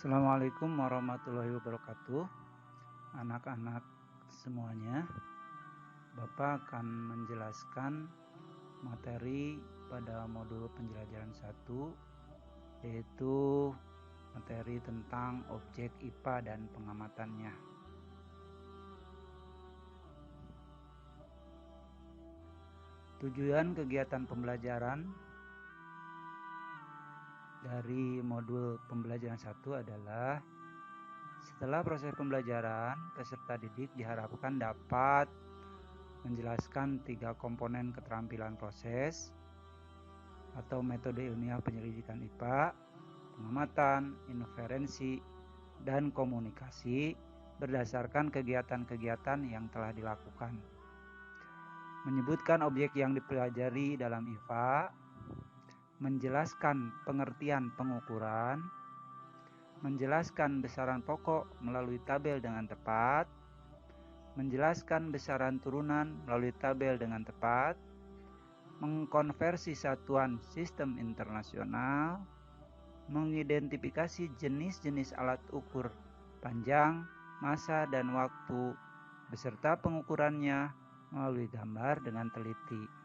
Assalamualaikum warahmatullahi wabarakatuh. Anak-anak semuanya, Bapak akan menjelaskan materi pada modul penjelajahan 1, yaitu materi tentang objek IPA dan pengamatannya. Tujuan kegiatan pembelajaran dari modul pembelajaran 1 adalah setelah proses pembelajaran, peserta didik diharapkan dapat menjelaskan 3 komponen keterampilan proses atau metode ilmiah penyelidikan IPA, pengamatan, inferensi, dan komunikasi berdasarkan kegiatan-kegiatan yang telah dilakukan. Menyebutkan objek yang dipelajari dalam IPA, menjelaskan pengertian pengukuran, menjelaskan besaran pokok melalui tabel dengan tepat, menjelaskan besaran turunan melalui tabel dengan tepat, mengkonversi satuan sistem internasional, mengidentifikasi jenis-jenis alat ukur panjang, massa, dan waktu beserta pengukurannya melalui gambar dengan teliti.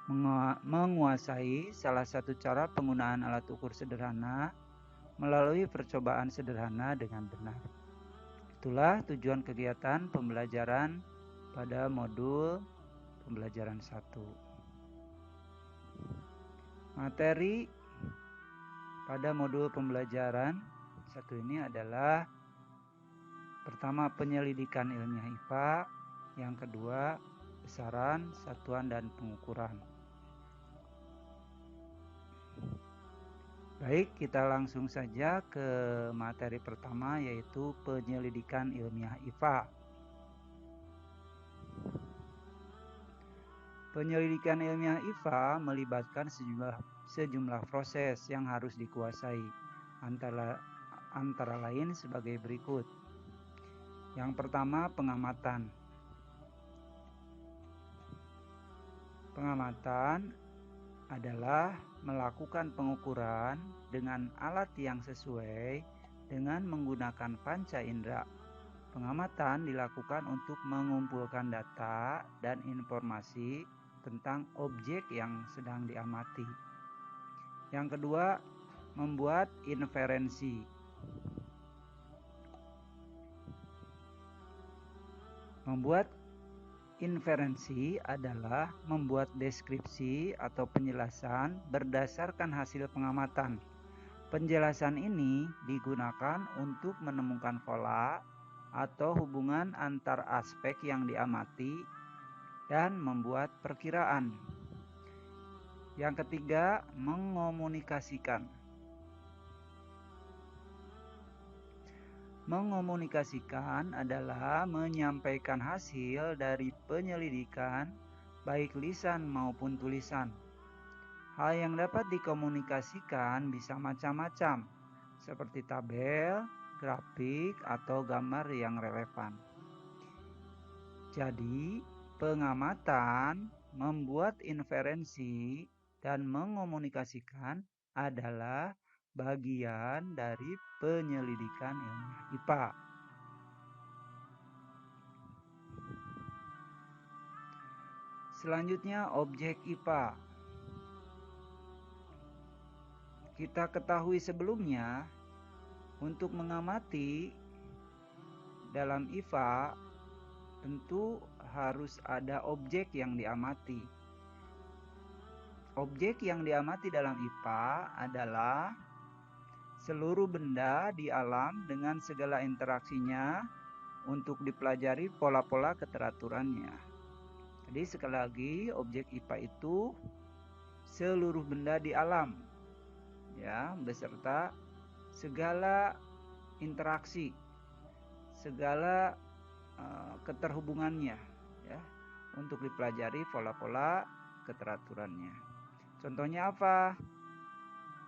Menguasai salah satu cara penggunaan alat ukur sederhana melalui percobaan sederhana dengan benar. Itulah tujuan kegiatan pembelajaran pada modul pembelajaran 1. Materi pada modul pembelajaran 1 ini adalah pertama penyelidikan ilmiah IPA, yang kedua besaran, satuan, dan pengukuran. Baik, kita langsung saja ke materi pertama, yaitu penyelidikan ilmiah IPA. Penyelidikan ilmiah IPA melibatkan sejumlah proses yang harus dikuasai, antara lain sebagai berikut. Yang pertama, pengamatan. Pengamatan adalah melakukan pengukuran dengan alat yang sesuai dengan menggunakan panca indera. Pengamatan dilakukan untuk mengumpulkan data dan informasi tentang objek yang sedang diamati. Yang kedua, membuat inferensi. Membuat inferensi adalah membuat deskripsi atau penjelasan berdasarkan hasil pengamatan. Penjelasan ini digunakan untuk menemukan pola atau hubungan antar aspek yang diamati dan membuat perkiraan. Yang ketiga, mengomunikasikan. Mengomunikasikan adalah menyampaikan hasil dari penyelidikan, baik lisan maupun tulisan. Hal yang dapat dikomunikasikan bisa macam-macam, seperti tabel, grafik, atau gambar yang relevan. Jadi, pengamatan, membuat inferensi, dan mengomunikasikan adalah bagian dari penyelidikan ilmiah IPA. Selanjutnya, objek IPA. Kita ketahui sebelumnya, untuk mengamati dalam IPA tentu harus ada objek yang diamati. Objek yang diamati dalam IPA adalah seluruh benda di alam dengan segala interaksinya untuk dipelajari pola-pola keteraturannya. Jadi sekali lagi, objek IPA itu seluruh benda di alam, ya, beserta segala interaksi, segala keterhubungannya, ya, untuk dipelajari pola-pola keteraturannya. Contohnya apa?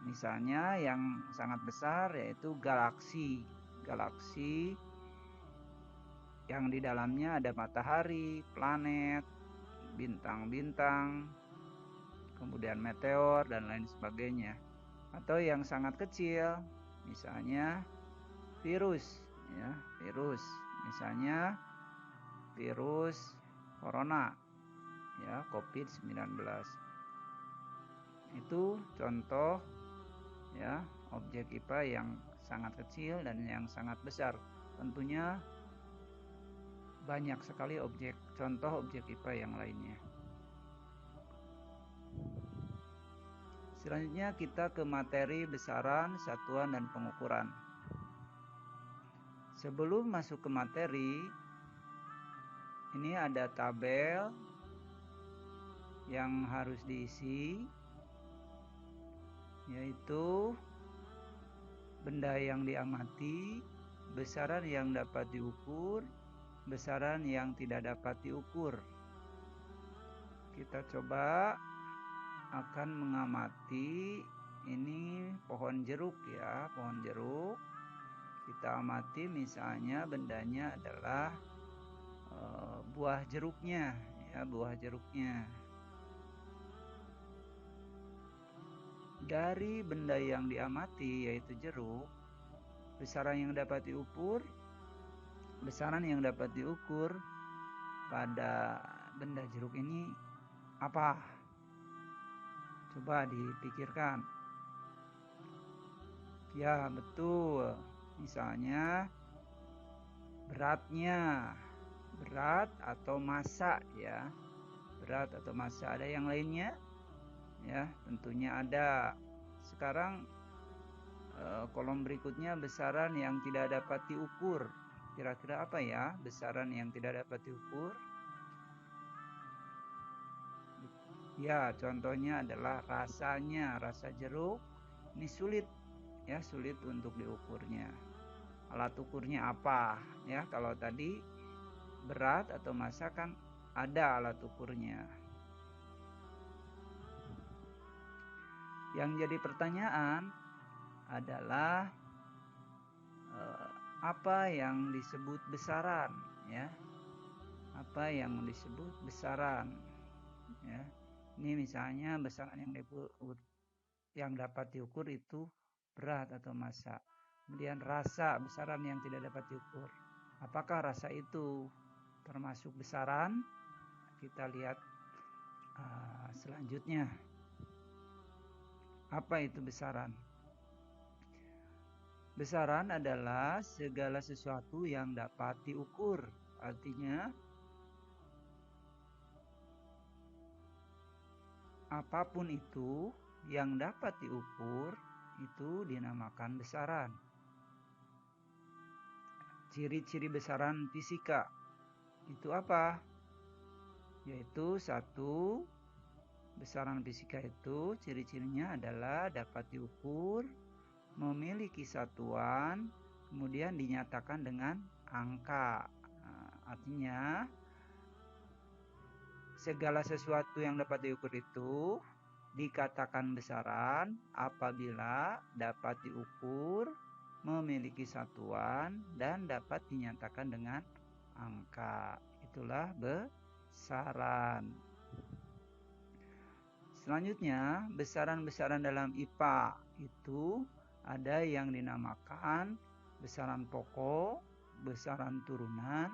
Misalnya yang sangat besar yaitu galaksi. Galaksi yang di dalamnya ada matahari, planet, bintang-bintang, kemudian meteor, dan lain sebagainya. Atau yang sangat kecil, misalnya virus, ya, virus, misalnya virus corona, ya, COVID-19. Itu contoh, ya, objek IPA yang sangat kecil dan yang sangat besar. Tentunya banyak sekali contoh objek IPA yang lainnya. Selanjutnya kita ke materi besaran, satuan, dan pengukuran. Sebelum masuk ke materi, ini ada tabel yang harus diisi, yaitu benda yang diamati, besaran yang dapat diukur, besaran yang tidak dapat diukur. Kita coba akan mengamati ini pohon jeruk, ya, pohon jeruk. Kita amati misalnya bendanya adalah buah jeruknya, ya, buah jeruknya. Dari benda yang diamati yaitu jeruk, besaran yang dapat diukur pada benda jeruk ini apa? Coba dipikirkan. Ya, betul. Misalnya beratnya, berat atau massa, ya. Berat atau massa. Ada yang lainnya? Ya, tentunya ada. Sekarang kolom berikutnya besaran yang tidak dapat diukur. Kira-kira apa ya besaran yang tidak dapat diukur? Ya, contohnya adalah rasanya. Rasa jeruk ini sulit, ya, sulit untuk diukurnya. Alat ukurnya apa? Ya, kalau tadi berat atau massa kan ada alat ukurnya. Yang jadi pertanyaan adalah apa yang disebut besaran, ya? Apa yang disebut besaran, ya? Ini misalnya besaran yang dapat diukur itu berat atau massa. Kemudian rasa, besaran yang tidak dapat diukur. Apakah rasa itu termasuk besaran? Kita lihat selanjutnya. Apa itu besaran? Besaran adalah segala sesuatu yang dapat diukur. Artinya, apapun itu yang dapat diukur itu dinamakan besaran. Ciri-ciri besaran fisika itu apa? Yaitu satu, besaran fisika itu ciri-cirinya adalah dapat diukur, memiliki satuan, kemudian dinyatakan dengan angka. Artinya segala sesuatu yang dapat diukur itu dikatakan besaran apabila dapat diukur, memiliki satuan, dan dapat dinyatakan dengan angka. Itulah besaran. Selanjutnya, besaran-besaran dalam IPA itu ada yang dinamakan besaran pokok, besaran turunan,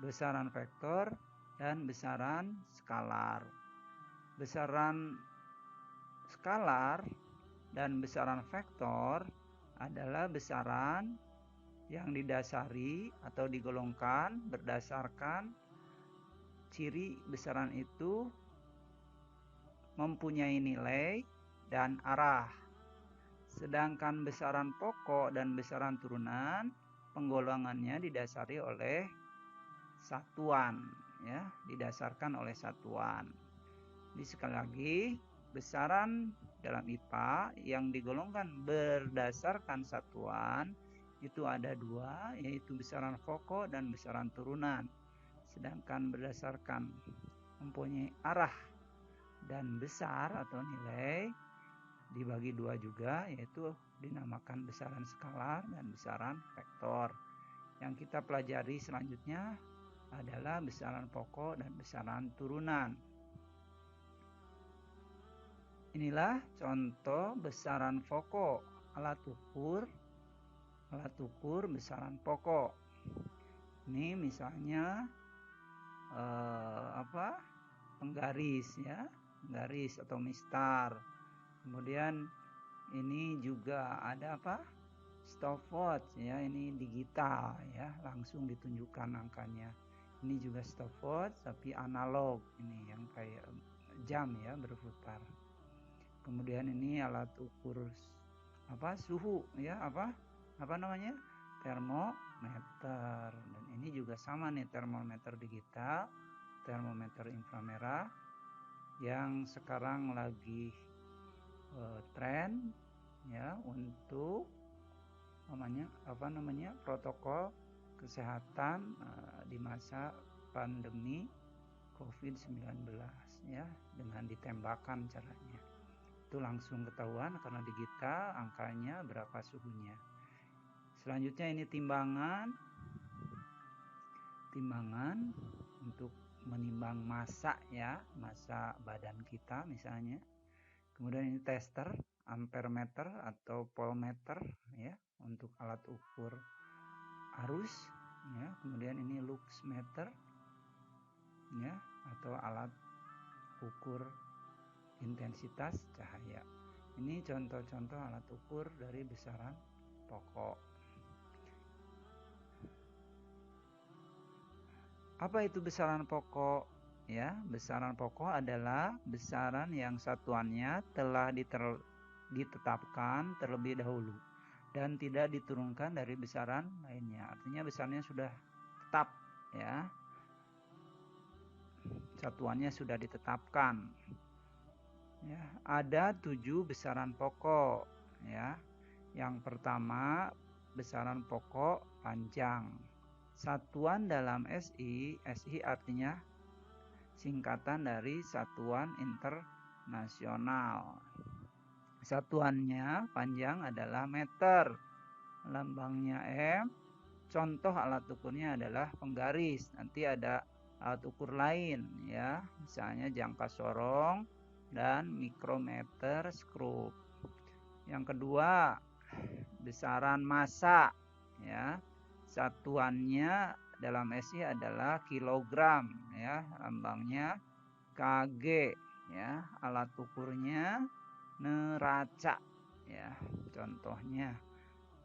besaran vektor, dan besaran skalar. Besaran skalar dan besaran vektor adalah besaran yang didasari atau digolongkan berdasarkan ciri besaran itu mempunyai nilai dan arah. Sedangkan besaran pokok dan besaran turunan penggolongannya didasari oleh satuan, ya, didasarkan oleh satuan. Jadi sekali lagi, besaran dalam IPA yang digolongkan berdasarkan satuan itu ada dua, yaitu besaran pokok dan besaran turunan. Sedangkan berdasarkan mempunyai arah dan besar atau nilai dibagi dua juga, yaitu dinamakan besaran skalar dan besaran vektor. Yang kita pelajari selanjutnya adalah besaran pokok dan besaran turunan. Inilah contoh besaran pokok. Alat ukur alat ukur besaran pokok. Ini misalnya penggaris ya, penggaris atau mistar. Kemudian ini juga ada stopwatch ya, ini digital ya, langsung ditunjukkan angkanya. Ini juga stopwatch tapi analog, ini yang kayak jam ya, berputar. Kemudian ini alat ukur suhu ya, termometer. Dan ini juga sama nih, termometer digital, termometer inframerah yang sekarang lagi tren ya untuk protokol kesehatan di masa pandemi COVID-19 ya, dengan ditembakkan caranya. Itu langsung ketahuan karena digital angkanya berapa suhunya. Selanjutnya ini timbangan untuk menimbang massa ya, massa badan kita misalnya. Kemudian ini tester, ampermeter atau voltmeter ya, untuk alat ukur arus ya. Kemudian ini luxmeter ya, atau alat ukur intensitas cahaya. Ini contoh-contoh alat ukur dari besaran pokok. Apa itu besaran pokok? Ya, besaran pokok adalah besaran yang satuannya telah ditetapkan terlebih dahulu dan tidak diturunkan dari besaran lainnya. Artinya besarannya sudah tetap ya. Satuannya sudah ditetapkan. Ya, ada 7 besaran pokok ya. Yang pertama, besaran pokok panjang. Satuan dalam SI artinya singkatan dari satuan internasional. Satuannya panjang adalah meter. Lambangnya M. Contoh alat ukurnya adalah penggaris. Nanti ada alat ukur lain ya, misalnya jangka sorong dan mikrometer skrup. Yang kedua, besaran massa ya. Satuannya dalam SI adalah kilogram ya, lambangnya Kg ya. Alat ukurnya neraca ya, contohnya.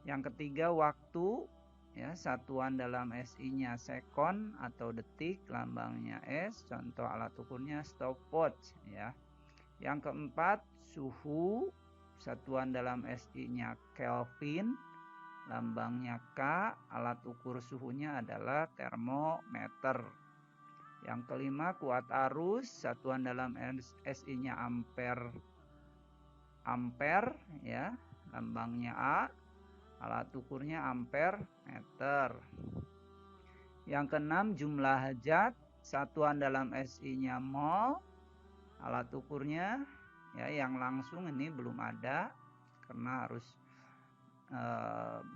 Yang ketiga, waktu ya, satuan dalam SI-nya sekon atau detik, lambangnya S, contoh alat ukurnya stopwatch ya. Yang keempat, suhu, satuan dalam SI-nya Kelvin, lambangnya K, alat ukur suhunya adalah termometer. Yang kelima, kuat arus, satuan dalam SI-nya ampere ya, lambangnya A, alat ukurnya ampere meter. Yang keenam, jumlah zat, satuan dalam SI-nya mol, alat ukurnya ya, yang langsung ini belum ada karena harus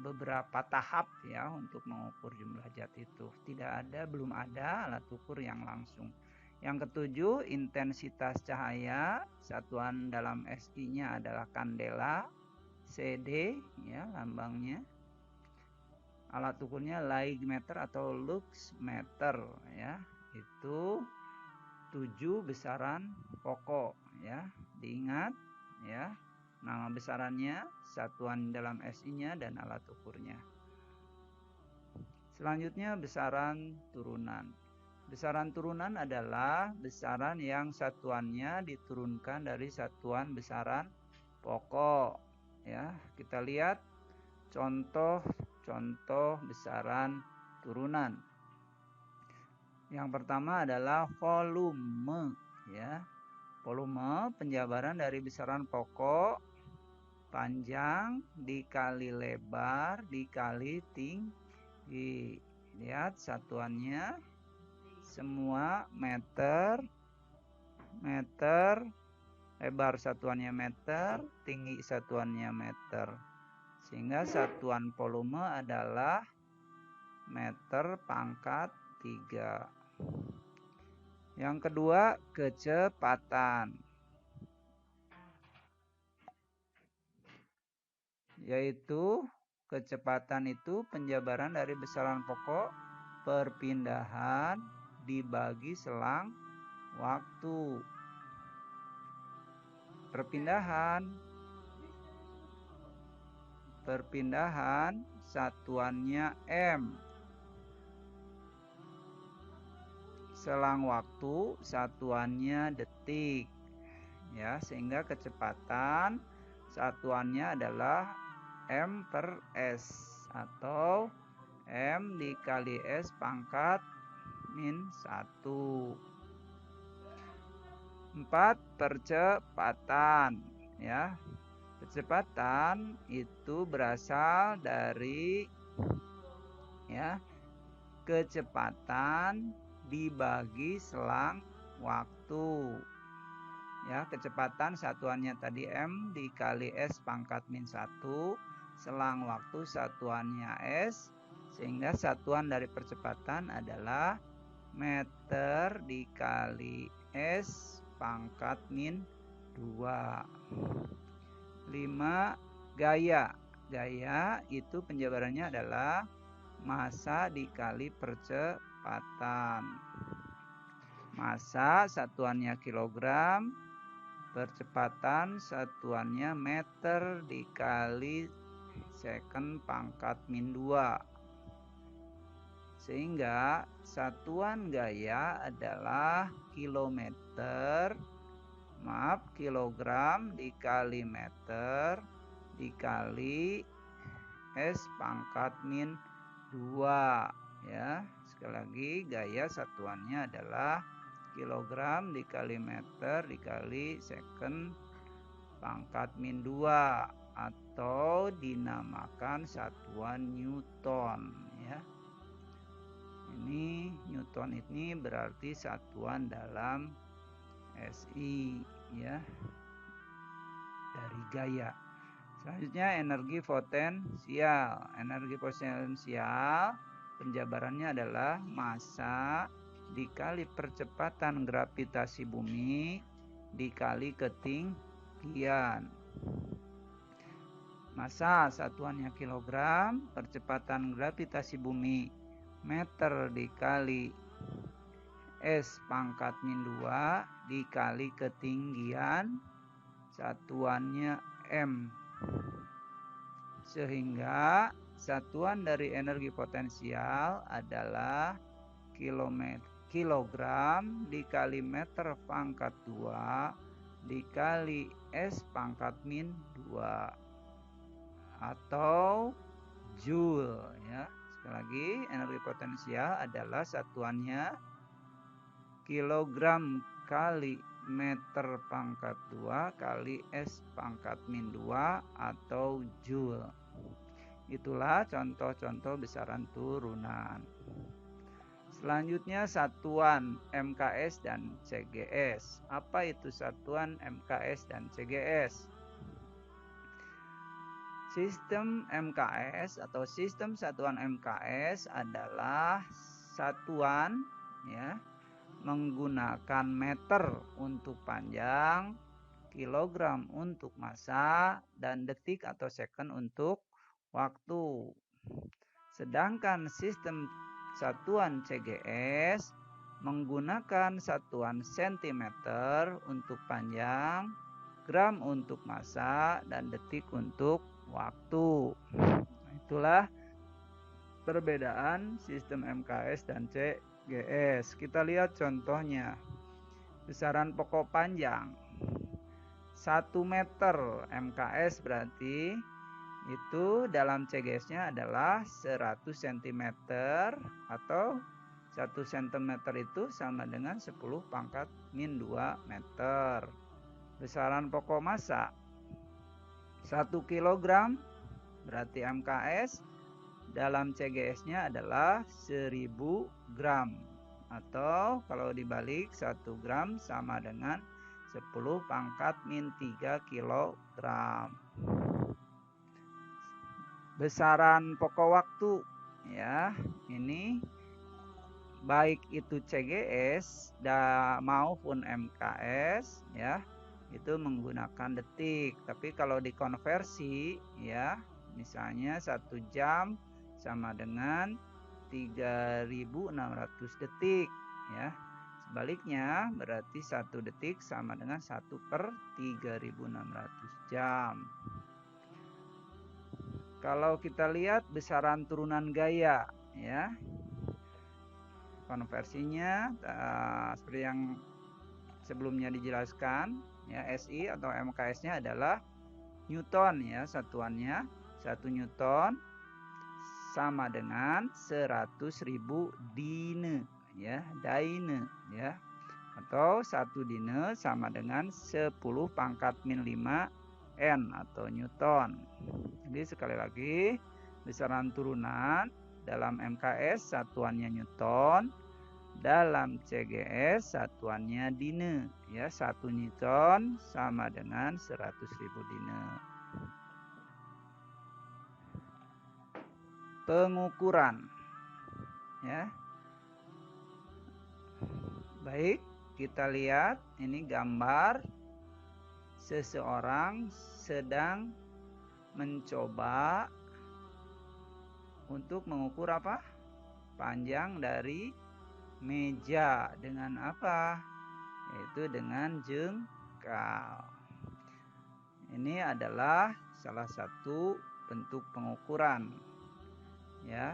beberapa tahap ya untuk mengukur jumlah zat itu. Belum ada alat ukur yang langsung. Yang ketujuh, intensitas cahaya, satuan dalam SI-nya adalah kandela, CD ya, lambangnya. Alat ukurnya light-meter atau luxmeter ya. Itu 7 besaran pokok ya. Diingat ya, nama besarannya, satuan dalam SI-nya dan alat ukurnya. Selanjutnya, besaran turunan. Besaran turunan adalah besaran yang satuannya diturunkan dari satuan besaran pokok ya. Kita lihat contoh besaran turunan. Yang pertama adalah volume ya. Volume penjabaran dari besaran pokok panjang dikali lebar dikali tinggi. Lihat satuannya semua meter, lebar satuannya meter, tinggi satuannya meter. Sehingga satuan volume adalah meter pangkat 3. Yang kedua, kecepatan. Yaitu kecepatan itu penjabaran dari besaran pokok perpindahan dibagi selang waktu. Perpindahan satuannya M. Selang waktu satuannya detik. Ya, sehingga kecepatan satuannya adalah M per S atau M dikali S pangkat min 1. 4. Percepatan. Ya, kecepatan itu berasal dari kecepatan dibagi selang waktu. Ya, kecepatan satuannya tadi M dikali S pangkat min 1, selang waktu satuannya S, sehingga satuan dari percepatan adalah meter dikali S pangkat min 2. 5. Gaya. Gaya itu penjabarannya adalah massa dikali percepatan. Massa satuannya kilogram, percepatan satuannya meter dikali second pangkat min 2. Sehingga satuan gaya adalah kilogram dikali meter dikali S pangkat min 2. Ya, sekali lagi gaya satuannya adalah kilogram dikali meter dikali second pangkat min 2 atau dinamakan satuan Newton. Ya, ini Newton ini berarti satuan dalam SI, ya, dari gaya. Selanjutnya energi potensial. Energi potensial penjabarannya adalah massa dikali percepatan gravitasi bumi dikali ketinggian. Massa satuannya kilogram, percepatan gravitasi bumi meter dikali S pangkat min 2 dikali ketinggian satuannya M. Sehingga satuan dari energi potensial adalah kilogram dikali meter pangkat 2 dikali S pangkat min 2 atau joule. Ya, sekali lagi energi potensial adalah satuannya kilogram kali meter pangkat 2 kali S pangkat min 2 atau joule. Itulah contoh-contoh besaran turunan. Selanjutnya satuan MKS dan CGS. Apa itu satuan MKS dan CGS? Sistem MKS atau sistem satuan MKS adalah satuan, ya, menggunakan meter untuk panjang, kilogram untuk massa, dan detik atau second untuk waktu. Sedangkan sistem satuan CGS menggunakan satuan sentimeter untuk panjang, gram untuk massa, dan detik untuk waktu. Itulah perbedaan sistem MKS dan CGS. Kita lihat contohnya. Besaran pokok panjang 1 meter MKS berarti itu dalam CGS-nya adalah 100 cm atau 1 cm itu sama dengan 10 pangkat min 2 meter. Besaran pokok massa 1 kg berarti MKS dalam CGS-nya adalah 1000 gram atau kalau dibalik 1 gram sama dengan 10 pangkat min 3 kilogram. Besaran pokok waktu, ya, ini baik itu CGS maupun MKS, ya, itu menggunakan detik. Tapi kalau dikonversi, ya, Misalnya 1 jam sama dengan 3.600 detik ya. Sebaliknya berarti 1 detik sama dengan 1/3.600 jam. Kalau kita lihat besaran turunan gaya ya. Konversinya seperti yang sebelumnya dijelaskan ya, SI atau MKS-nya adalah Newton ya, satuannya 1 Newton sama dengan 100.000 dine ya, dyne ya. Atau 1 dine sama dengan 10⁻⁵ N atau Newton. Jadi sekali lagi, besaran turunan dalam MKS satuannya Newton, dalam CGS satuannya dine ya, 1 Newton sama dengan 100.000 dine. Pengukuran ya. Baik, kita lihat ini gambar seseorang sedang mencoba untuk mengukur apa? Panjang dari meja dengan apa? Yaitu dengan jengkal. Ini adalah salah satu bentuk pengukuran. Ya.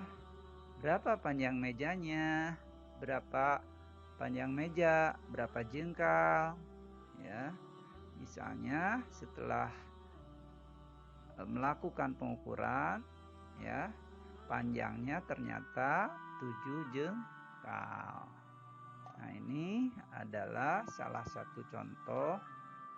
Berapa panjang mejanya? Berapa panjang meja? Berapa jengkal? Ya. Misalnya setelah melakukan pengukuran ya, panjangnya ternyata 7 jengkal. Nah, ini adalah salah satu contoh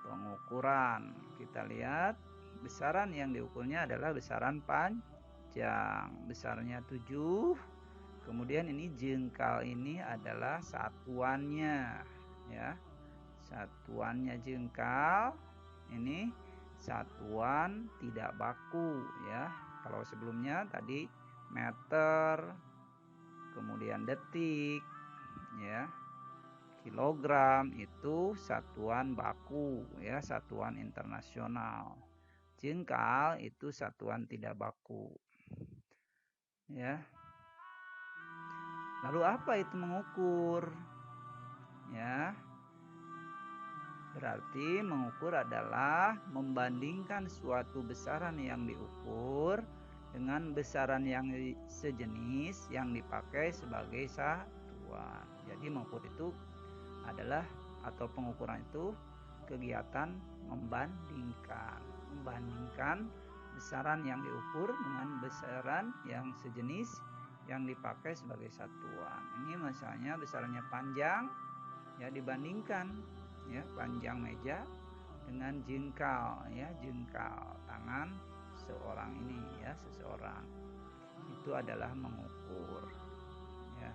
pengukuran. Kita lihat besaran yang diukurnya adalah besaran panjang, besarnya 7. Kemudian ini jengkal ini adalah satuannya ya. Satuannya jengkal ini satuan tidak baku ya. Kalau sebelumnya tadi meter, kemudian detik ya. Kilogram itu satuan baku ya, satuan internasional. Jengkal itu satuan tidak baku. Ya. Lalu apa itu mengukur? Ya. Berarti mengukur adalah membandingkan suatu besaran yang diukur dengan besaran yang sejenis yang dipakai sebagai satuan. Jadi mengukur itu adalah, atau pengukuran itu kegiatan membandingkan besaran yang diukur dengan besaran yang sejenis yang dipakai sebagai satuan. Ini misalnya besarannya panjang ya, dibandingkan ya panjang meja dengan jengkal ya, jengkal tangan seorang ini ya, seseorang. Itu adalah mengukur ya.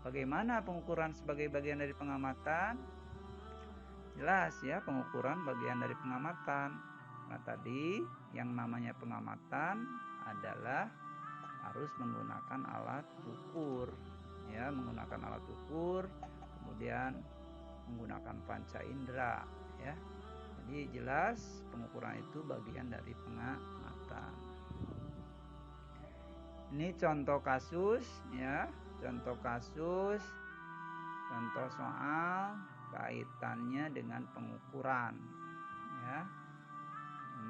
Bagaimana pengukuran sebagai bagian dari pengamatan? Jelas ya, pengukuran bagian dari pengamatan. Nah, tadi yang namanya pengamatan adalah harus menggunakan alat ukur ya, menggunakan alat ukur, kemudian menggunakan panca indera ya. Jadi jelas pengukuran itu bagian dari pengamatan. Ini contoh kasus ya, contoh kasus, contoh soal kaitannya dengan pengukuran ya.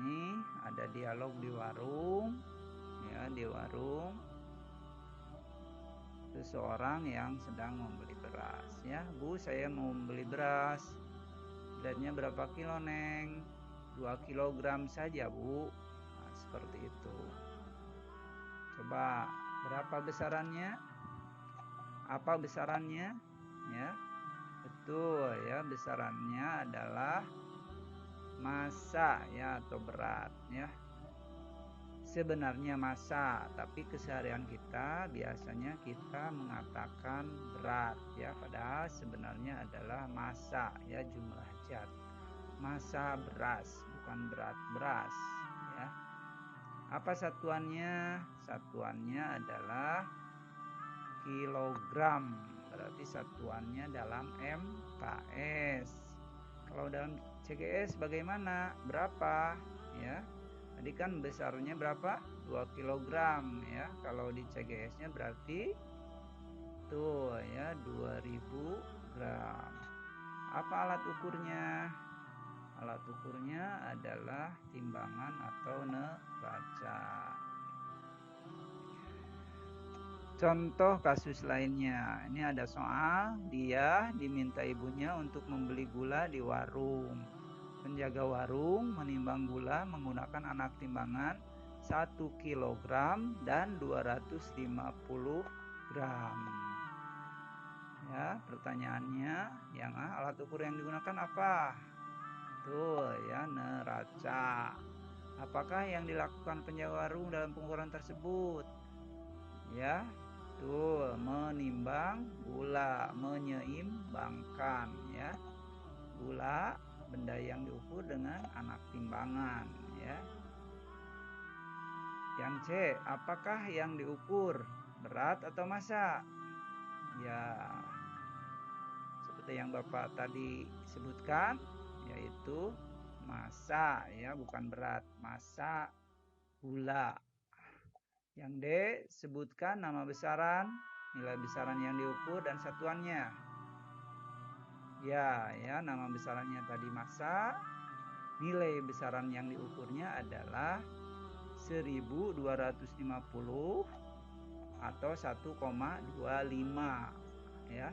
Ini ada dialog di warung ya, di warung seseorang yang sedang membeli beras ya. Bu, saya mau membeli beras, beratnya berapa kilo neng? 2 kilogram saja bu. Nah, seperti itu. Coba berapa besarannya? Apa besarannya ya? Betul ya, besarannya adalah massa ya, atau berat ya. Sebenarnya massa, tapi keseharian kita biasanya kita mengatakan berat ya, padahal sebenarnya adalah massa ya, jumlah zat. Massa beras, bukan berat beras ya. Apa satuannya? Satuannya adalah kilogram, berarti satuannya dalam MKS. Kalau dalam CGS bagaimana? Berapa ya? Tadi kan besarnya berapa? 2 kg ya. Kalau di CGS-nya berarti tuh ya 2000 gram. Apa alat ukurnya? Alat ukurnya adalah timbangan atau neraca. Contoh kasus lainnya, ini ada soal, dia diminta ibunya untuk membeli gula di warung. Penjaga warung menimbang gula menggunakan anak timbangan 1 kg dan 250 gram. Ya, pertanyaannya, yang alat ukur yang digunakan apa? Tuh ya, neraca. Apakah yang dilakukan penjaga warung dalam pengukuran tersebut? Ya, tuh menimbang gula, menyeimbangkan ya. Gula benda yang diukur dengan anak timbangan ya. Yang C, apakah yang diukur berat atau massa? Ya, seperti yang Bapak tadi sebutkan, yaitu massa ya, bukan berat, massa gula. Yang D, sebutkan nama besaran, nilai besaran yang diukur dan satuannya. Ya, nama besarannya tadi massa, nilai besaran yang diukurnya adalah 1250 atau 1,25 ya.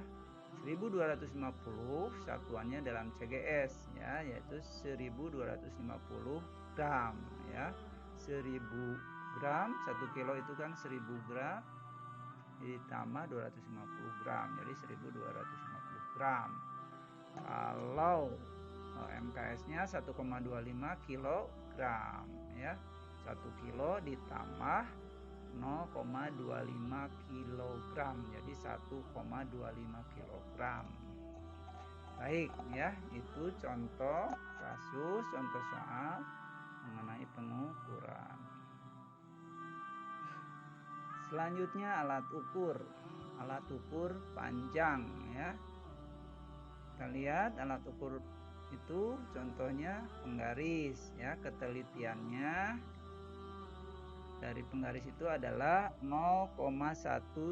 1250 satuannya dalam CGS ya, yaitu 1250 gram ya. 1000 gram, 1 kilo itu kan 1000 gram ditambah 250 gram, jadi 1250 gram. Kalau MKS-nya 1,25 kilogram ya. 1 kilo ditambah 0,25 kilogram, jadi 1,25 kilogram. Baik ya, itu contoh kasus, contoh soal mengenai pengukuran. Selanjutnya alat ukur panjang ya. Kita lihat alat ukur itu contohnya penggaris ya, ketelitiannya dari penggaris itu adalah 0,1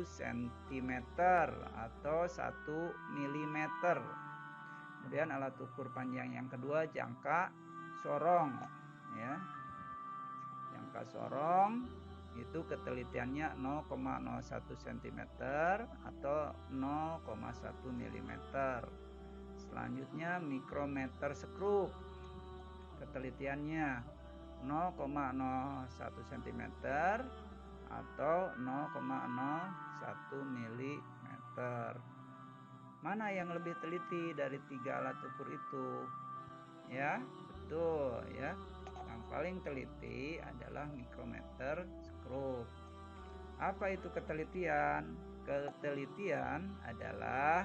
cm atau 1 mm. Kemudian alat ukur panjang yang kedua jangka sorong ya. Jangka sorong itu ketelitiannya 0,01 cm atau 0,1 mm. Selanjutnya mikrometer skrup, ketelitiannya 0,01 cm atau 0,01 mm. Mana yang lebih teliti dari 3 alat ukur itu? Ya, betul ya. Yang paling teliti adalah mikrometer skrup. Apa itu ketelitian? Ketelitian adalah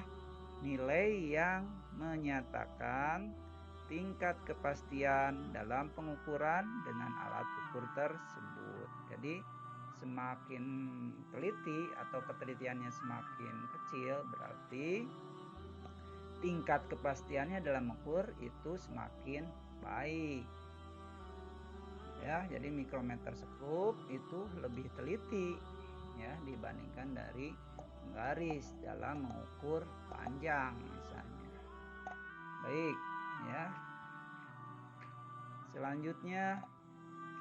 nilai yang menyatakan tingkat kepastian dalam pengukuran dengan alat ukur tersebut. Jadi semakin teliti atau ketelitiannya semakin kecil, berarti tingkat kepastiannya dalam mengukur itu semakin baik. Ya, jadi mikrometer skrup itu lebih teliti ya dibandingkan dari penggaris dalam mengukur panjang misalnya. Baik ya. Selanjutnya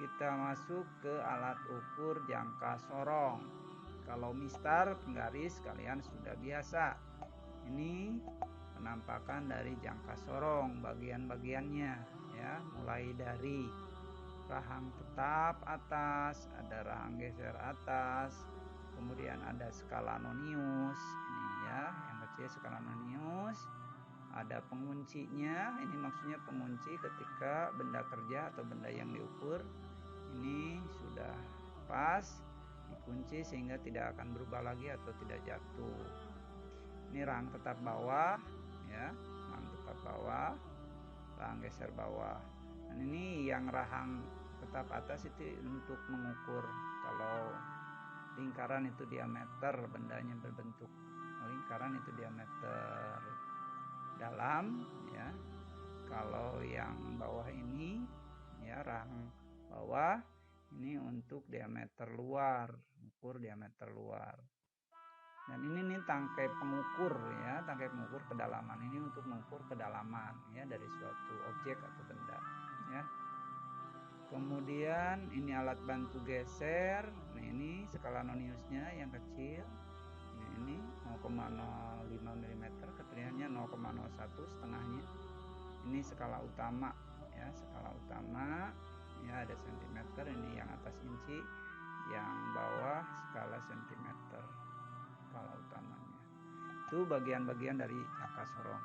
kita masuk ke alat ukur jangka sorong. Kalau mistar penggaris kalian sudah biasa. Ini penampakan dari jangka sorong, bagian-bagiannya ya, mulai dari rahang tetap atas, ada rahang geser atas, kemudian ada skala nonius ini ya, yang kecil skala nonius, ada penguncinya, ini maksudnya pengunci ketika benda kerja atau benda yang diukur ini sudah pas dikunci sehingga tidak akan berubah lagi atau tidak jatuh. Ini rahang tetap bawah ya, rahang tetap bawah, rahang geser bawah. Dan ini yang rahang tetap atas itu untuk mengukur kalau lingkaran itu diameter, bendanya berbentuk lingkaran itu diameter dalam ya. Kalau yang bawah ini ya rahang bawah. Ini untuk diameter luar, ukur diameter luar. Dan ini nih tangkai pengukur ya, tangkai pengukur kedalaman. Ini untuk mengukur kedalaman ya dari suatu objek atau benda ya. Kemudian ini alat bantu geser. Nah, ini skala noniusnya yang kecil. Nah, ini 0,05 mm, ketinggiannya 0,01 setengahnya. Ini skala utama ya, skala utama ya, ada sentimeter. Ini yang atas inci, yang bawah skala sentimeter, skala utamanya. Itu bagian-bagian dari jangka sorong.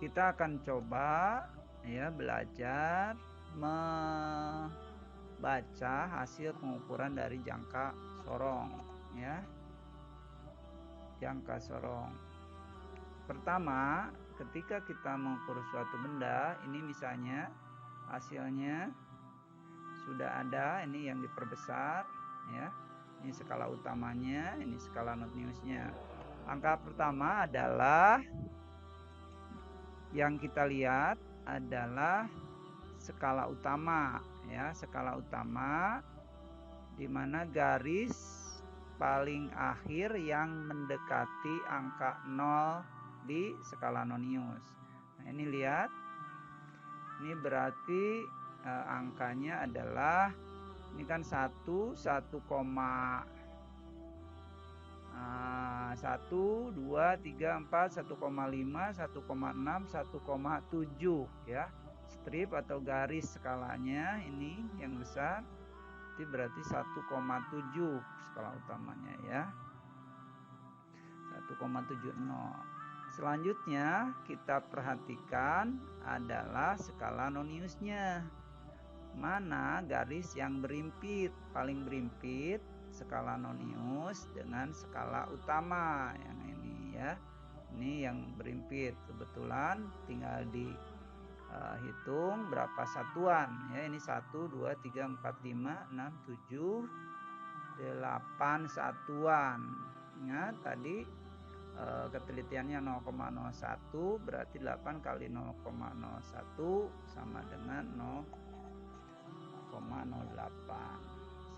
Kita akan coba ya belajar membaca hasil pengukuran dari jangka sorong ya. Jangka sorong. Pertama, ketika kita mengukur suatu benda, ini misalnya hasilnya sudah ada, ini yang diperbesar ya. Ini skala utamanya, ini skala noniusnya. Angka pertama adalah yang kita lihat adalah skala utama ya, skala utama di mana garis paling akhir yang mendekati angka 0 di skala nonius. Nah, ini lihat. Ini berarti angkanya adalah ini kan 1, 1, 1, 2, 3, 4, 1,5, 1,6, 1,7 ya. Strip atau garis skalanya ini yang besar itu berarti 1,7 skala utamanya ya. 1,70. Selanjutnya kita perhatikan adalah skala noniusnya. Mana garis yang berimpit, paling berimpit skala nonius dengan skala utama yang ini ya. Ini yang berimpit. Kebetulan tinggal dihitung berapa satuan ya. Ini 1, 2, 3, 4, 5, 6, 7, 8 satuan. Ingat tadi ketelitiannya 0,01, berarti 8 kali 0,01 sama dengan 0,08.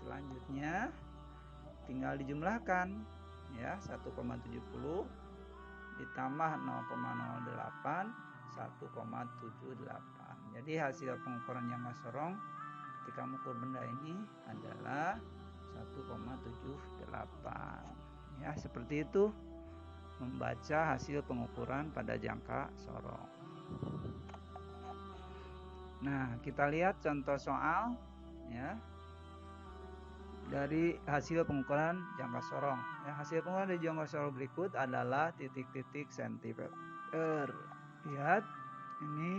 Selanjutnya tinggal dijumlahkan ya, 1,70 ditambah 0,08, 1,78. Jadi hasil pengukuran jangka sorong ketika mengukur benda ini adalah 1,78 ya. Seperti itu membaca hasil pengukuran pada jangka sorong. Nah, kita lihat contoh soal ya dari hasil pengukuran jangka sorong. Ya, hasil pengukuran dari jangka sorong berikut adalah titik-titik sentimeter. Lihat ini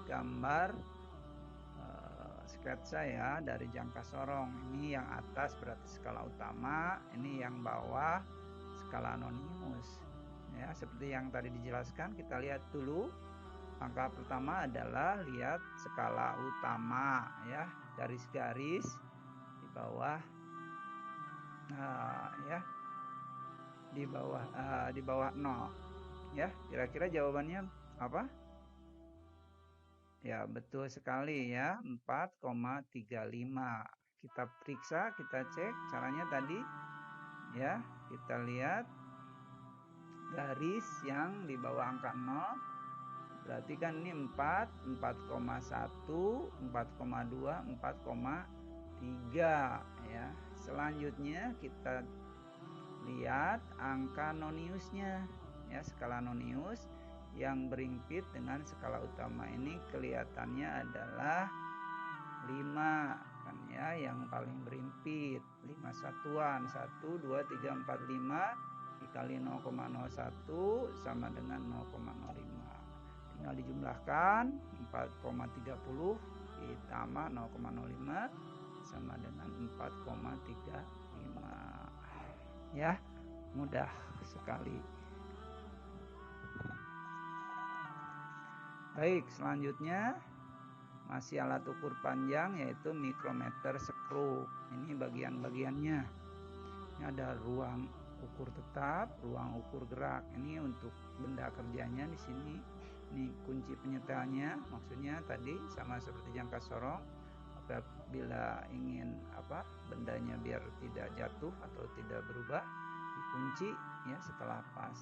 gambar sketsa ya dari jangka sorong. Ini yang atas berarti skala utama, ini yang bawah skala nonius. Ya, seperti yang tadi dijelaskan, kita lihat dulu. Angka pertama adalah lihat skala utama ya, garis-garis di bawah. Ya. Di bawah 0. Ya, kira-kira jawabannya apa? Ya, betul sekali ya, 4,35. Kita periksa, kita cek caranya tadi. Ya, kita lihat garis yang di bawah angka 0. Berarti kan ini 4, 4,1, 4,2, 4,3 ya. Selanjutnya kita lihat angka noniusnya ya, skala nonius yang berimpit dengan skala utama ini kelihatannya adalah 5 kan ya, yang paling berimpit 5 satuan. 1, 2, 3, 4, 5 dikali 0,01 sama dengan 0,05. Tinggal dijumlahkan 4,30 ditambah 0,05 sama dengan 4,35 ya, mudah sekali. Baik, selanjutnya masih alat ukur panjang yaitu mikrometer skru. Ini bagian-bagiannya. Ini ada ruang ukur tetap, ruang ukur gerak. Ini untuk benda kerjanya di sini. Ini kunci penyetelnya, maksudnya tadi sama seperti jangka sorong. Apabila ingin bendanya biar tidak jatuh atau tidak berubah, dikunci ya setelah pas.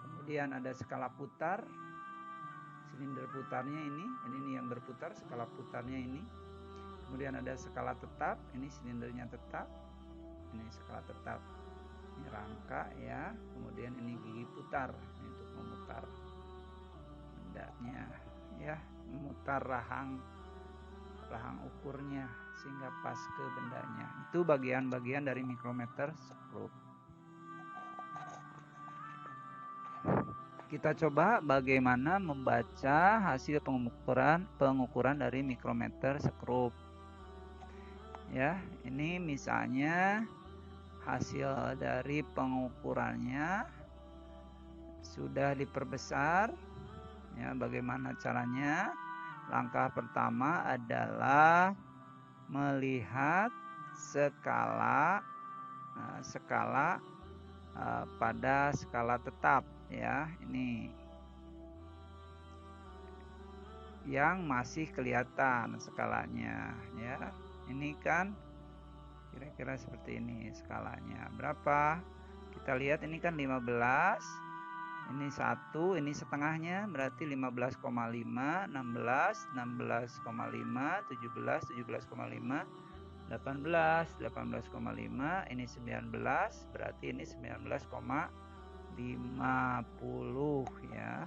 Kemudian ada skala putar, silinder putarnya ini yang berputar, skala putarnya ini. Kemudian ada skala tetap, ini silindernya tetap, ini skala tetap, ini rangka ya. Kemudian ini gigi putar, ini untuk memutar bendanya ya, memutar rahang ukurnya sehingga pas ke bendanya. Itu bagian-bagian dari mikrometer skrup. Kita coba bagaimana membaca hasil pengukuran dari mikrometer skrup. Ya, ini misalnya hasil dari pengukurannya sudah diperbesar. Ya, bagaimana caranya? Langkah pertama adalah melihat skala pada skala tetap ya. Ini yang masih kelihatan skalanya ya. Ini kan kira-kira seperti ini skalanya. Berapa? Kita lihat ini kan 15. Ini 1, ini setengahnya berarti 15,5, 16, 16,5, 17, 17,5, 18, 18,5, ini 19, berarti ini 19,50 ya.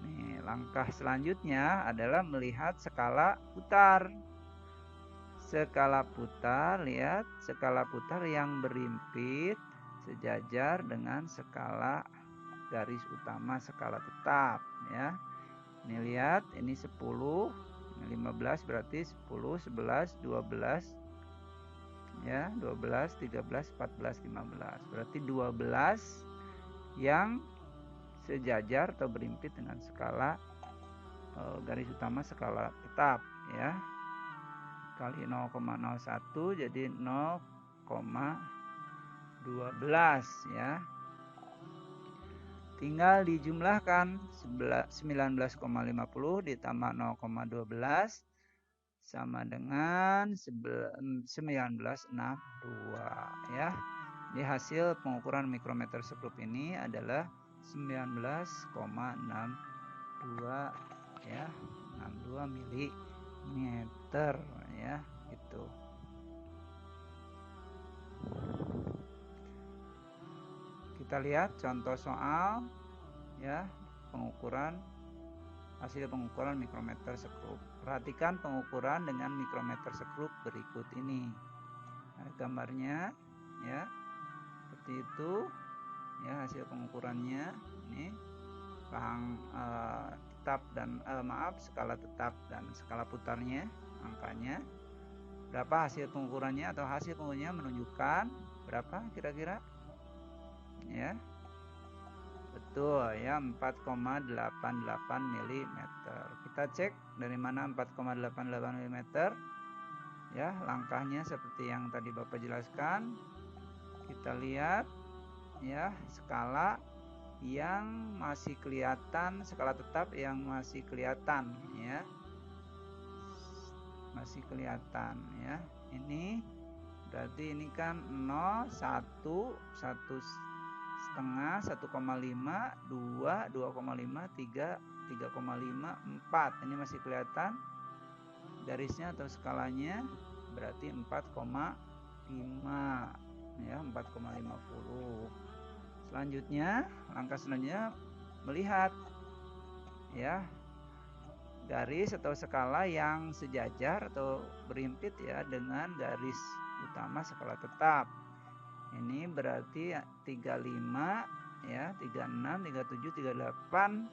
Nih, langkah selanjutnya adalah melihat skala putar. Skala putar, lihat skala putar yang berimpit sejajar dengan skala garis utama skala tetap ya. Ini lihat, ini 10, ini 15 berarti 10, 11, 12 ya, 12, 13, 14, 15. Berarti 12 yang sejajar atau berimpit dengan skala garis utama skala tetap ya. Kali 0,01 jadi 0,12 ya. Tinggal dijumlahkan 19,50 ditambah 0,12 sama dengan 1962 ya. Jadi hasil pengukuran mikrometer skrup ini adalah 19,62 ya, 62 milimeter ya, gitu. Kita lihat contoh soal ya, hasil pengukuran mikrometer skrup. Perhatikan pengukuran dengan mikrometer skrup berikut ini. Nah, gambarnya ya seperti itu ya, hasil pengukurannya ini rahang tetap dan skala tetap dan skala putarnya, angkanya berapa hasil pengukurannya atau hasil pengukurannya menunjukkan berapa kira-kira ya. Betul ya, 4,88 mm. Kita cek dari mana 4,88 mm ya. Langkahnya seperti yang tadi Bapak jelaskan. Kita lihat ya, skala yang masih kelihatan, skala tetap yang masih kelihatan ya, masih kelihatan ya. Ini berarti ini kan 0, 1, 1,5, 1,5, 2, 2,5, 3, 3,5, 4. Ini masih kelihatan garisnya atau skalanya, berarti 4,5 ya, 4,50. Selanjutnya, langkah selanjutnya melihat ya garis atau skala yang sejajar atau berimpit ya dengan garis utama skala tetap. Ini berarti 35 ya, 36, 37, 38,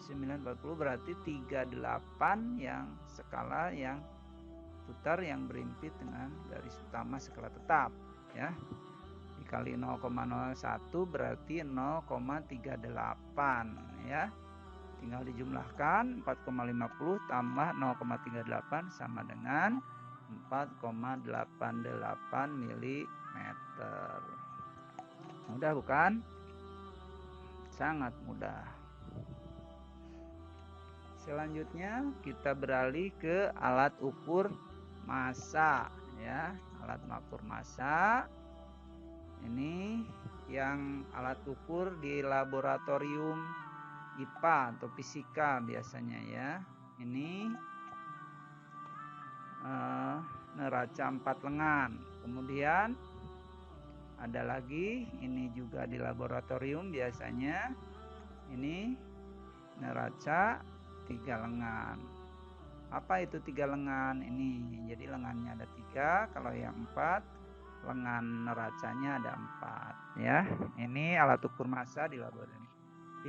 9, 40 berarti 38 yang skala yang putar yang berimpit dengan garis utama skala tetap ya. Dikali 0,01 berarti 0,38 ya. Tinggal dijumlahkan 4,50 tambah 0,38 sama dengan 4,88 mm. Mudah bukan? Sangat mudah. Selanjutnya kita beralih ke alat ukur massa ya. Alat ukur massa ini yang alat ukur di laboratorium IPA atau fisika biasanya ya. Ini neraca 4 lengan. Kemudian ada lagi, ini juga di laboratorium biasanya. Ini neraca 3 lengan. Apa itu 3 lengan? Ini jadi lengannya ada 3, kalau yang 4 lengan neracanya ada 4 ya. Ini alat ukur massa di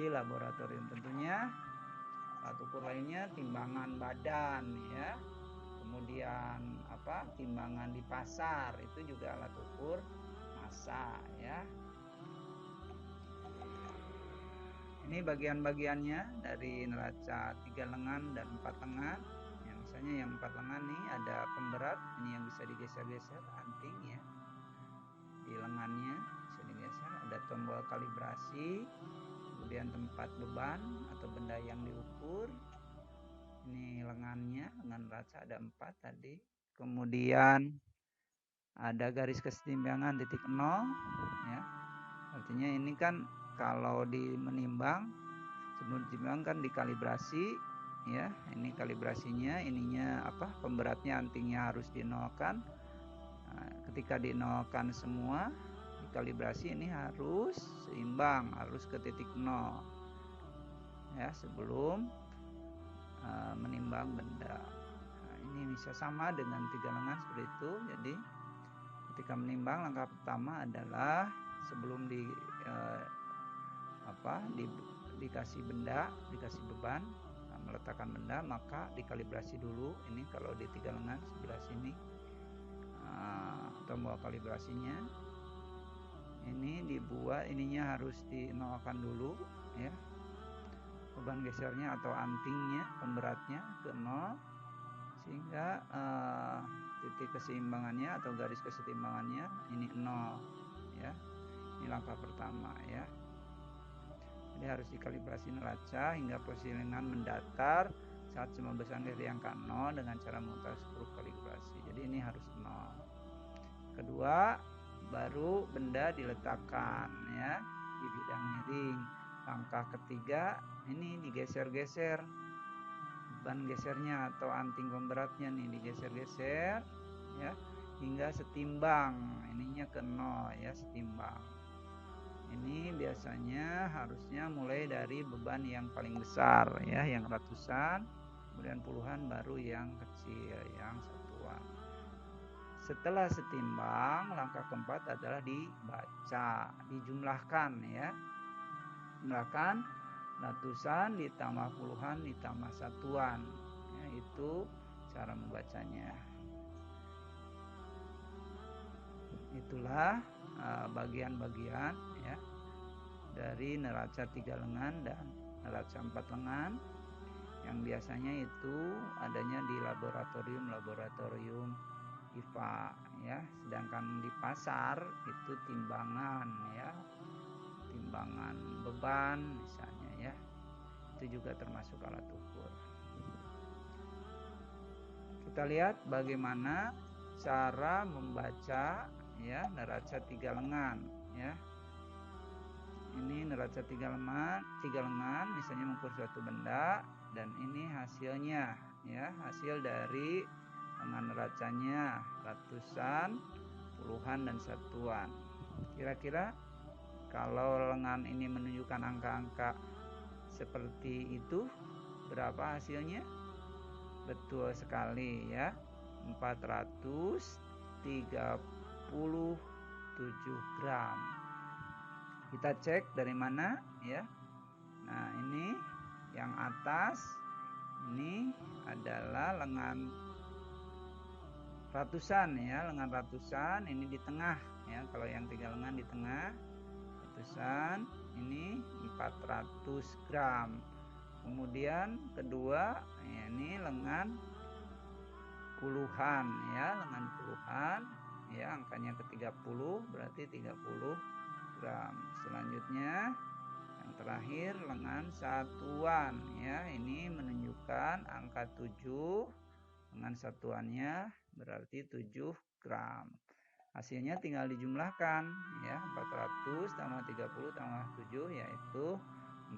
laboratorium. Tentunya alat ukur lainnya timbangan badan ya. Kemudian timbangan di pasar itu juga alat ukur massa ya. Ini bagian-bagiannya dari neraca 3 lengan dan 4 lengan. Ya, misalnya yang 4 lengan nih ada pemberat, ini yang bisa digeser-geser, anting ya. Di lengannya bisa digeser, ada tombol kalibrasi, kemudian tempat beban atau benda yang diukur. Ini lengannya, lengan neraca ada 4 tadi. Kemudian ada garis kesetimbangan titik 0 ya. Artinya ini kan kalau menimbang, sebelum ditimbang kan dikalibrasi ya. Ini kalibrasinya, ininya pemberatnya, antingnya harus dinolkan. Nah, ketika dinolkan semua, dikalibrasi ini harus seimbang, harus ke titik 0 ya sebelum menimbang benda. Nah, ini bisa sama dengan 3 lengan seperti itu. Jadi ketika menimbang, langkah pertama adalah sebelum dikasih benda, dikasih beban, meletakkan benda, maka dikalibrasi dulu. Ini kalau di 3 lengan sebelah sini tombol kalibrasinya ini dibuat, ininya harus dinolkan dulu ya, beban gesernya atau antingnya, pemberatnya ke 0 sehingga titik keseimbangannya atau garis keseimbangannya ini 0 ya. Ini langkah pertama ya. Jadi harus dikalibrasi neraca hingga posisi lengan mendatar saat semua besaran dari angka 0 dengan cara memutar skru kalibrasi. Jadi ini harus 0. Kedua, baru benda diletakkan ya di bidang miring. Langkah ketiga, ini digeser-geser beban gesernya atau anting pemberatnya nih, digeser-geser ya hingga setimbang, ininya ke 0 ya, setimbang. Ini biasanya harusnya mulai dari beban yang paling besar ya, yang ratusan, kemudian puluhan, baru yang kecil, yang satuan. Setelah setimbang, langkah keempat adalah dibaca, dijumlahkan ya. Jumlahkan ratusan ditambah puluhan ditambah satuan ya, itu cara membacanya. Itulah bagian-bagian ya dari neraca 3 lengan dan neraca 4 lengan yang biasanya itu adanya di laboratorium IPA ya. Sedangkan di pasar itu timbangan ya, timbangan beban misalnya ya, itu juga termasuk alat ukur. Kita lihat bagaimana cara membaca ya neraca 3 lengan ya. Ini neraca 3 lengan misalnya mengukur suatu benda, dan ini hasilnya ya, hasil dari lengan neracanya ratusan, puluhan, dan satuan. Kira-kira kalau lengan ini menunjukkan angka-angka seperti itu, berapa hasilnya? Betul sekali ya, 437 gram. Kita cek dari mana ya. Nah, ini yang atas ini adalah lengan ratusan ya, lengan ratusan, ini di tengah ya. Kalau yang 3 lengan di tengah, ratusan, ini 400 gram. Kemudian kedua ya, ini lengan puluhan ya, lengan puluhan ya, angkanya ke 30 berarti 30 gram. Selanjutnya Yang terakhir lengan satuan ya, ini menunjukkan angka 7, lengan satuannya berarti 7 gram. Hasilnya tinggal dijumlahkan ya, 400 tambah 30 tambah 7 yaitu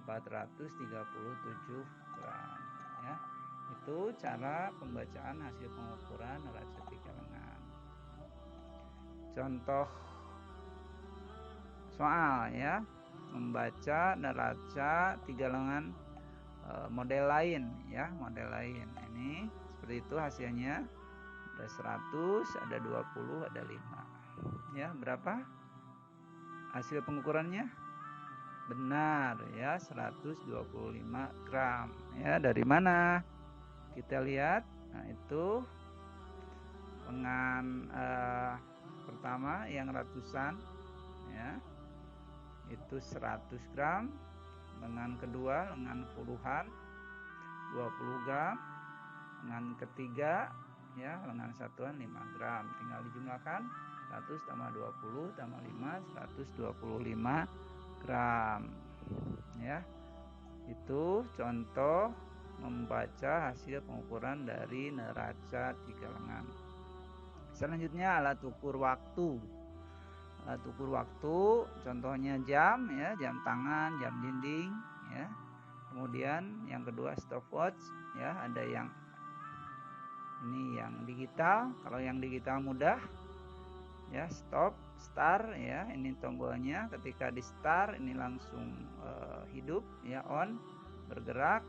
437 gram ya. Itu cara pembacaan hasil pengukuran neraca 3 lengan. Contoh soal ya, membaca neraca 3 lengan model lain ya, model lain. Ini seperti itu hasilnya. Ada 100, ada 20, ada 5. Ya, berapa hasil pengukurannya? Benar ya, 125 gram. Ya, dari mana? Kita lihat. Nah, itu lengan pertama yang ratusan ya. Itu 100 gram. Lengan kedua, lengan puluhan 20 gram. Lengan ketiga ya, lengan satuan 5 gram. Tinggal dijumlahkan 100 tambah 20 tambah 5, 125 gram ya. Itu contoh membaca hasil pengukuran dari neraca 3 lengan. Selanjutnya alat ukur waktu. Alat ukur waktu contohnya jam ya, jam tangan, jam dinding ya. Kemudian yang kedua stopwatch ya, ada yang ini yang digital. Kalau yang digital mudah ya, stop, start ya, ini tombolnya. Ketika di start ini langsung hidup ya, on, bergerak.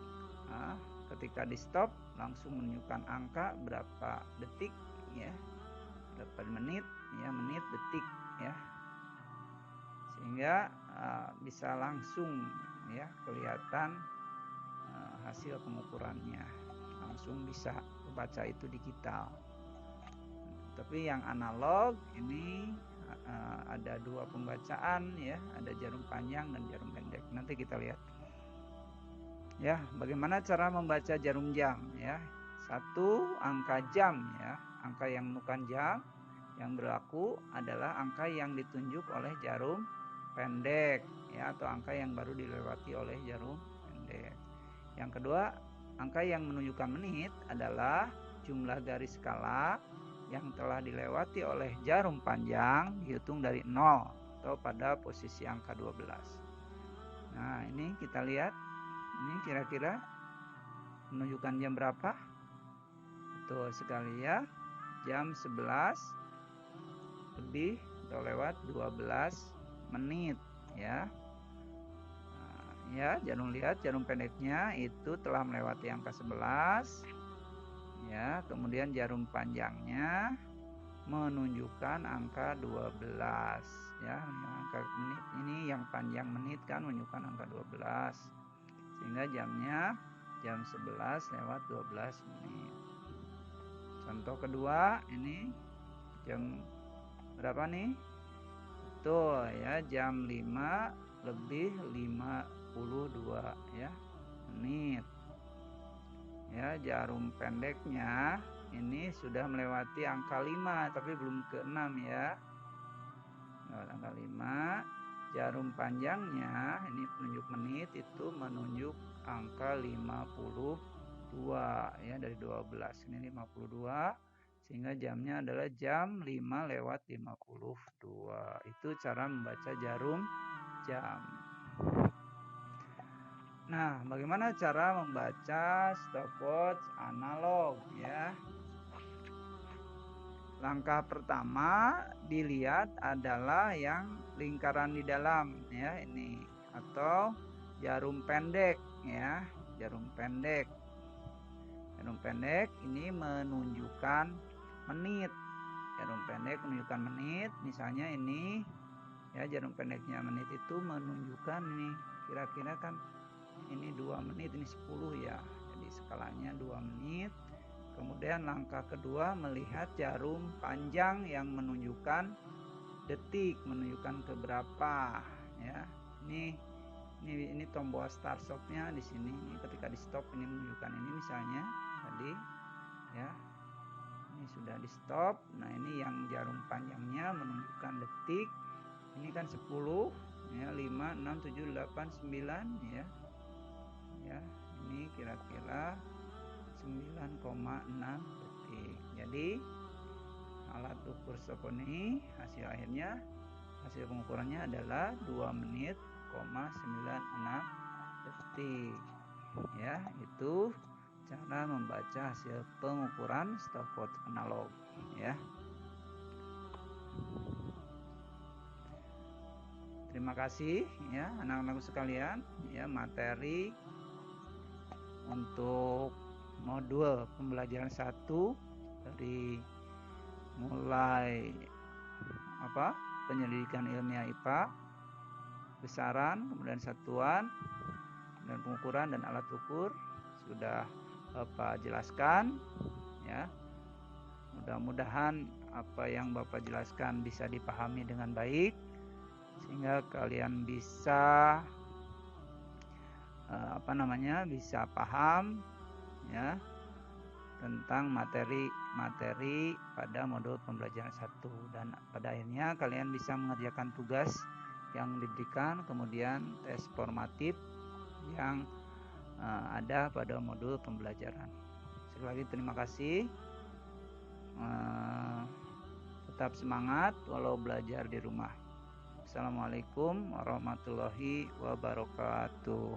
Nah, ketika di stop langsung menunjukkan angka berapa detik ya, berapa menit ya, menit, detik ya, sehingga bisa langsung ya kelihatan hasil pengukurannya, langsung bisa baca itu digital. Tapi yang analog ini ada 2 pembacaan ya, ada jarum panjang dan jarum pendek. Nanti kita lihat. Ya, bagaimana cara membaca jarum jam ya? 1, angka jam ya, angka yang menunjukkan jam yang berlaku adalah angka yang ditunjuk oleh jarum pendek ya, atau angka yang baru dilewati oleh jarum pendek. Yang kedua, angka yang menunjukkan menit adalah jumlah garis skala yang telah dilewati oleh jarum panjang dihitung dari 0 atau pada posisi angka 12. Nah, ini kita lihat. Ini kira-kira menunjukkan jam berapa? Betul sekali ya. Jam 11 lebih atau lewat 12 menit ya. Nah, ya, jarum lihat jarum pendeknya itu telah melewati angka 11. Ya, kemudian jarum panjangnya menunjukkan angka 12 ya, angka menit ini yang panjang menit kan menunjukkan angka 12. Sehingga jamnya jam 11 lewat 12 menit. Contoh kedua, ini jam berapa nih? Betul ya, jam 5 lebih 52 ya menit. Ya, jarum pendeknya ini sudah melewati angka 5 tapi belum ke 6 ya. Angka 5. Jarum panjangnya ini penunjuk menit itu menunjuk angka 52 ya, dari 12 ini 52, sehingga jamnya adalah jam 5 lewat 52. Itu cara membaca jarum jam. Nah, bagaimana cara membaca stopwatch analog ya? Langkah pertama dilihat adalah yang lingkaran di dalam ya, ini atau jarum pendek ya, jarum pendek. Jarum pendek ini menunjukkan menit. Jarum pendek menunjukkan menit, misalnya ini ya, jarum pendeknya menit itu menunjukkan ini kira-kira kan ini 2 menit, ini 10 ya. Jadi skalanya 2 menit. Kemudian langkah kedua melihat jarum panjang yang menunjukkan detik, menunjukkan ke berapa ya. Ini tombol start stopnya di sini. Ketika di stop ini menunjukkan ini misalnya tadi ya. Ini sudah di stop. Nah, ini yang jarum panjangnya menunjukkan detik. Ini kan 10 ya 5, 6, 7, 8, 9 ya. Ya, ini kira-kira 9,6 detik. Jadi alat ukur stop ini hasil pengukurannya adalah 2 menit, 96 detik. Ya, itu cara membaca hasil pengukuran stopwatch analog ya. Terima kasih ya anak-anakku sekalian ya, materi untuk modul pembelajaran 1 dari mulai penyelidikan ilmiah IPA, besaran, kemudian satuan, dan pengukuran dan alat ukur sudah Bapak jelaskan ya. Mudah-mudahan apa yang Bapak jelaskan bisa dipahami dengan baik sehingga kalian bisa bisa paham ya tentang materi pada modul pembelajaran 1, dan pada akhirnya kalian bisa mengerjakan tugas yang diberikan, kemudian tes formatif yang ada pada modul pembelajaran. Sekali lagi terima kasih. Tetap semangat walau belajar di rumah. Assalamualaikum warahmatullahi wabarakatuh.